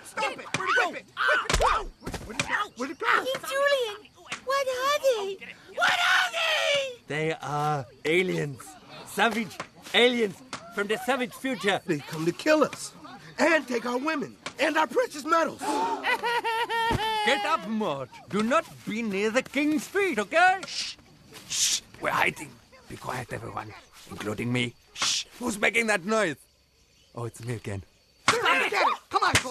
Stop it! Where'd it go? Where'd it go? Hey, Julian, what are they? What are they? They are aliens. Savage aliens from the savage future. They come to kill us and take our women and our precious metals. Get up, Mort. Do not be near the king's feet, okay? Shh. Shh. We're hiding. Be quiet, everyone, including me. Shh. Who's making that noise? Oh, it's me again.